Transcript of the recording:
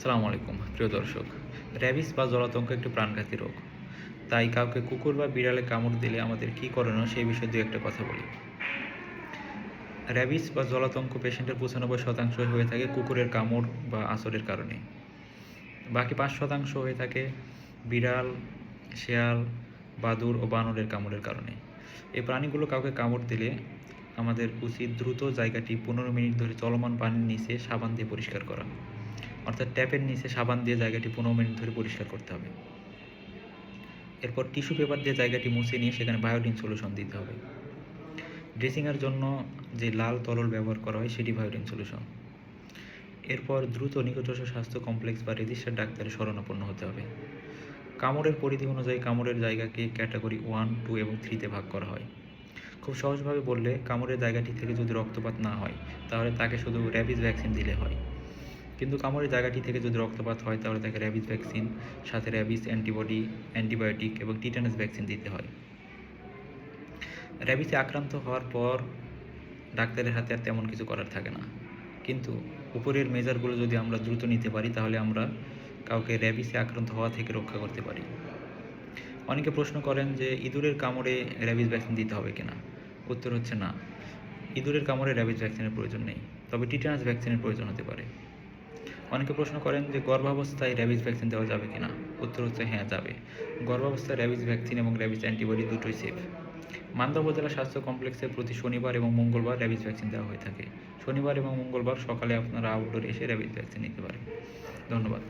সালামু আলাইকুম প্রিয় দর্শক। র্যাবিস বা জলাতঙ্ক একটি প্রাণঘাতী রোগ। তাই কাউকে কুকুর বা বিড়ালে কামড় দিলে আমাদের কী করণীয় সেই বিষয়ে দু একটা কথা বলি। র্যাবিস বা জলাতঙ্ক পেশেন্টের 95% হয়ে থাকে কুকুরের কামড় বা আঁচড়ের কারণে। বাকি 5% হয়ে থাকে বিড়াল, শেয়াল, বাদুড় ও বানরের কামড়ের কারণে। এই প্রাণীগুলো কাউকে কামড় দিলে আমাদের উচিত দ্রুত জায়গাটি 15 মিনিট ধরে চলমান পানির নিচে সাবান দিয়ে পরিষ্কার করা। অর্থাৎ ট্যাপের নিচে সাবান দিয়ে জায়গাটি 15 মিনিট ধরে পরিষ্কার করতে হবে। এরপর টিস্যু পেপার দিয়ে জায়গাটি মুছে নিয়ে সেখানে বায়োডিন সলিউশন দিতে হবে। ড্রেসিংয়ের জন্য যে লাল তরল ব্যবহার করা হয় সেটি বায়োডিন সলিউশন। এরপর দ্রুত নিকটস্থ স্বাস্থ্য কমপ্লেক্স বা রেজিস্টার্ড ডাক্তারের শরণাপন্ন হতে হবে। কামড়ের পরিধি অনুযায়ী কামড়ের জায়গাকে ক্যাটাগরি 1, 2 এবং 3-তে ভাগ করা হয়। খুব সহজভাবে বললে কামড়ের জায়গাটি থেকে যদি রক্তপাত না হয় তাহলে তাকে শুধু র্যাবিস ভ্যাকসিন দিলে হয়। কিন্তু কামড়ের জায়গাটি থেকে যদি রক্তপাত হয় তাহলে তাকে র্যাবিস ভ্যাকসিন, সাথে র্যাবিস অ্যান্টিবডি, অ্যান্টিবায়োটিক এবং টিটানাস ভ্যাকসিন দিতে হয়। র্যাবিসে আক্রান্ত হওয়ার পর ডাক্তারের হাতে আর তেমন কিছু করার থাকে না। কিন্তু উপরের মেজারগুলো যদি আমরা দ্রুত নিতে পারি তাহলে আমরা কাউকে র্যাবিসে আক্রান্ত হওয়া থেকে রক্ষা করতে পারি। অনেকে প্রশ্ন করেন যে ইঁদুরের কামড়ে র্যাবিস ভ্যাকসিন দিতে হবে কিনা। উত্তর হচ্ছে না, ইঁদুরের কামড়ে র্যাবিস ভ্যাকসিনের প্রয়োজন নেই, তবে টিটানাস ভ্যাকসিনের প্রয়োজন হতে পারে। অনেকে প্রশ্ন করেন যে গর্ভাবস্থায় র্যাবিস ভ্যাকসিন দেওয়া যাবে কিনা। উত্তর হচ্ছে হ্যাঁ, যাবে। গর্ভাবস্থায় র্যাবিস ভ্যাকসিন এবং র্যাবিস অ্যান্টিবডি দুটোই সেফ। মান্দা উপজেলা স্বাস্থ্য কমপ্লেক্সে প্রতি শনিবার এবং মঙ্গলবার র্যাবিস ভ্যাকসিন দেওয়া হয়ে থাকে। শনিবার এবং মঙ্গলবার সকালে আপনারা আউটডোর এসে র্যাবিস ভ্যাকসিন নিতে পারেন। ধন্যবাদ।